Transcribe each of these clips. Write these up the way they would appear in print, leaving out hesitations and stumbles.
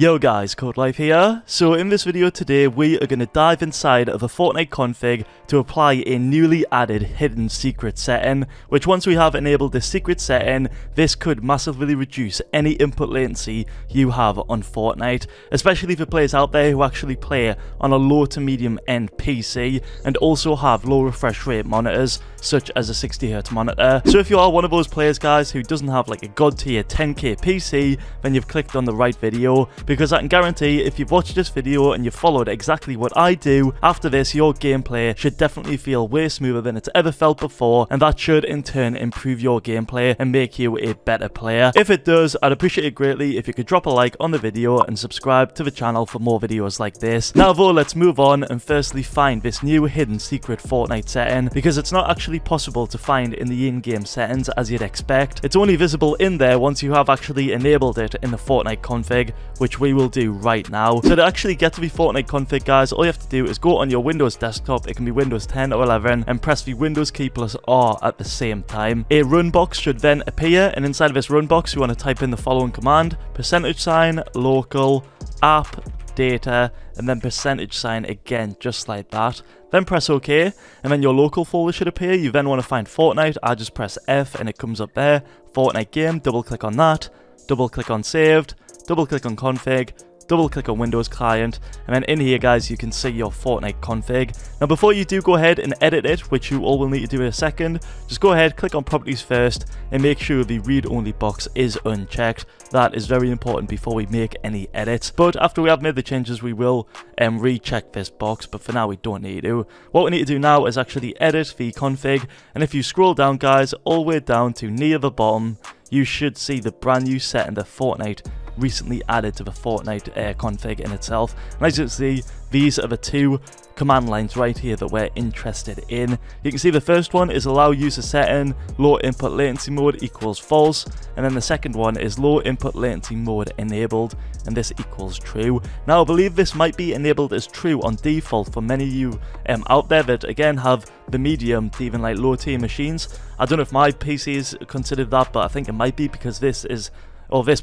Yo guys, Codelife here. So in this video today we are going to dive inside of a Fortnite config to apply a newly added hidden secret setting, which once we have enabled this secret setting, this could massively reduce any input latency you have on Fortnite, especially for players out there who actually play on a low to medium end PC and also have low refresh rate monitors such as a 60Hz monitor. So if you are one of those players guys who doesn't have like a god tier 10k PC, then you've clicked on the right video, because I can guarantee if you've watched this video and you've followed exactly what I do, after this your gameplay should definitely feel way smoother than it's ever felt before, and that should in turn improve your gameplay and make you a better player. If it does, I'd appreciate it greatly if you could drop a like on the video and subscribe to the channel for more videos like this. Now though, let's move on and firstly find this new hidden secret Fortnite setting, because it's not actually possible to find in the in-game settings as you'd expect. It's only visible in there once you have actually enabled it in the Fortnite config, which we will do right now. So to actually get to the Fortnite config guys, all you have to do is go on your Windows desktop, it can be Windows 10 or 11, and press the Windows key plus R at the same time. A run box should then appear, and inside of this run box you want to type in the following command: %, local, app, data, and then %, again, just like that. Then press OK, and then your local folder should appear. You then want to find Fortnite. I just press F and it comes up there. Fortnite game, double click on that, double click on saved, double click on config, double click on Windows client, and then in here guys you can see your Fortnite config. Now before you do go ahead and edit it, which you all will need to do in a second, just go ahead, click on properties first, and make sure the read only box is unchecked. That is very important before we make any edits, but after we have made the changes we will recheck this box, but for now we don't need to. What we need to do now is actually edit the config, and if you scroll down guys all the way down to near the bottom, you should see the brand new setting that Fortnite recently added to the Fortnite config in itself. And as you can see, these are the two command lines right here that we're interested in. You can see the first one is allow user setting low input latency mode equals false, and then the second one is low input latency mode enabled, and this equals true. Now I believe this might be enabled as true on default for many of you out there that again have the medium to even like low tier machines. I don't know if my PC is considered that, but I think it might be because this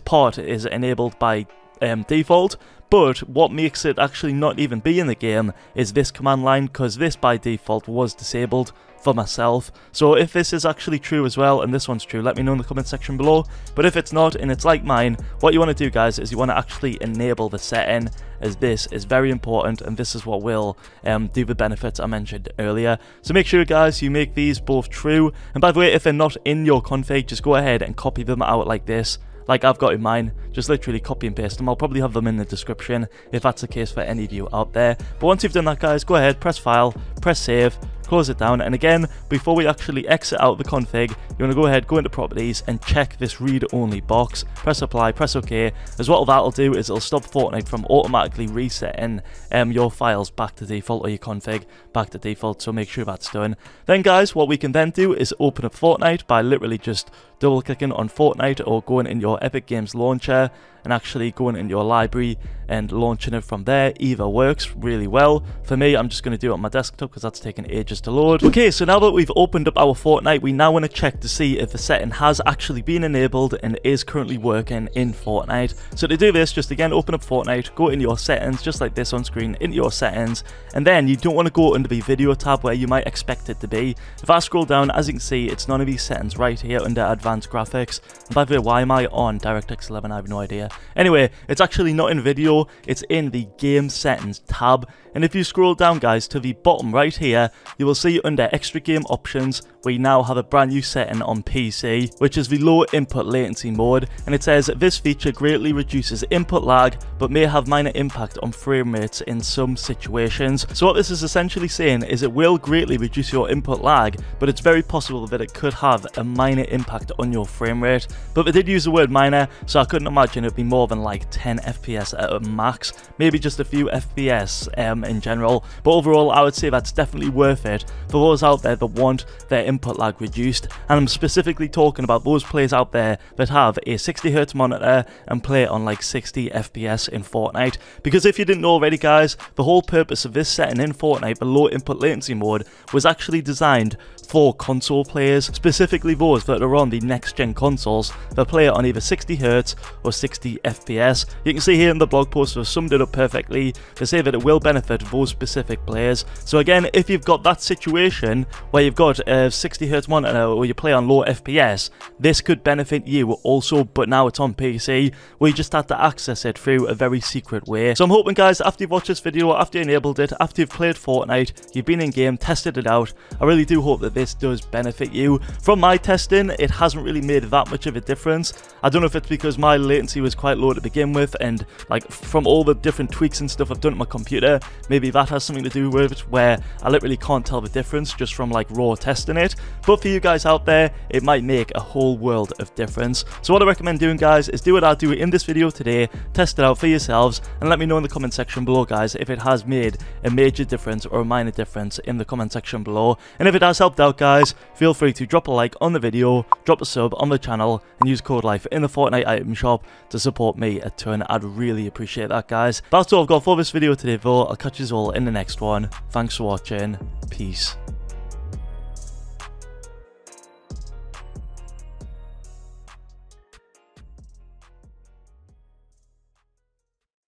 part is enabled by default. But what makes it actually not even be in the game is this command line, because this by default was disabled for myself. So if this is actually true as well, and this one's true, let me know in the comment section below. But if it's not and it's like mine, what you want to do guys is you want to actually enable the setting, as this is very important and this is what will do the benefits I mentioned earlier. So make sure guys you make these both true, and by the way if they're not in your config, just go ahead and copy them out like this, like I've got in mine. Just literally copy and paste them. I'll probably have them in the description if that's the case for any of you out there. But once you've done that guys, go ahead, press file, press save, close it down, and again before we actually exit out the config, you want to go ahead, go into properties and check this read only box, press apply, press OK, as what that'll do is it'll stop Fortnite from automatically resetting your files back to default, or your config back to default, so make sure that's done. Then guys, what we can then do is open up Fortnite by literally just double clicking on Fortnite or going in your Epic Games launcher and actually going in your library and launching it from there. Either works really well. For me, I'm just going to do it on my desktop because that's taken ages to load. Okay, so now that we've opened up our Fortnite, we now want to check to see if the setting has actually been enabled and is currently working in Fortnite. So to do this, just again open up Fortnite, go in your settings just like this on screen, into your settings, and then you don't want to go under the video tab where you might expect it to be. If I scroll down, as you can see, it's none of these settings right here under advanced graphics. And by the way, why am I on DirectX 11? I have no idea. Anyway, it's actually not in video, it's in the game settings tab. And if you scroll down guys to the bottom right here, you will see under extra game options we now have a brand new setting on PC, which is the low input latency mode, and it says this feature greatly reduces input lag but may have minor impact on frame rates in some situations. So what this is essentially saying is it will greatly reduce your input lag, but it's very possible that it could have a minor impact on your frame rate. But they did use the word minor, so I couldn't imagine it'd be more than like 10 FPS at a max, maybe just a few FPS in general. But overall I would say that's definitely worth it for those out there that want their input lag reduced, and I'm specifically talking about those players out there that have a 60Hz monitor and play on like 60 FPS in Fortnite. Because if you didn't know already guys, the whole purpose of this setting in Fortnite, the low input latency mode, was actually designed for console players, specifically those that are on the next-gen consoles that play on either 60Hz or 60 FPS. You can see here in the blog post they've summed it up perfectly. They say that it will benefit those specific players. So again, if you've got that situation where you've got a 60Hz monitor or you play on low FPS, this could benefit you also, but now it's on PC, where you just have to access it through a very secret way. So I'm hoping, guys, after you've watched this video, after you enabled it, after you've played Fortnite, you've been in game, tested it out, I really do hope that this does benefit you. From my testing, it hasn't really made that much of a difference. I don't know if it's because my latency was quite low to begin with, and like from all the different tweaks and stuff I've done to my computer, maybe that has something to do with it, where I literally can't tell the difference just from like raw testing it. But for you guys out there, it might make a whole world of difference. So what I recommend doing, guys, is do what I do in this video today, test it out for yourselves, and let me know in the comment section below, guys, if it has made a major difference or a minor difference in the comment section below. And if it has helped out, guys, feel free to drop a like on the video, drop a sub on the channel, and use Codelife in the Fortnite item shop to support me a ton. I'd really appreciate that, guys. That's all I've got for this video today, though. I'll catch you all in the next one. Thanks for watching. Peace.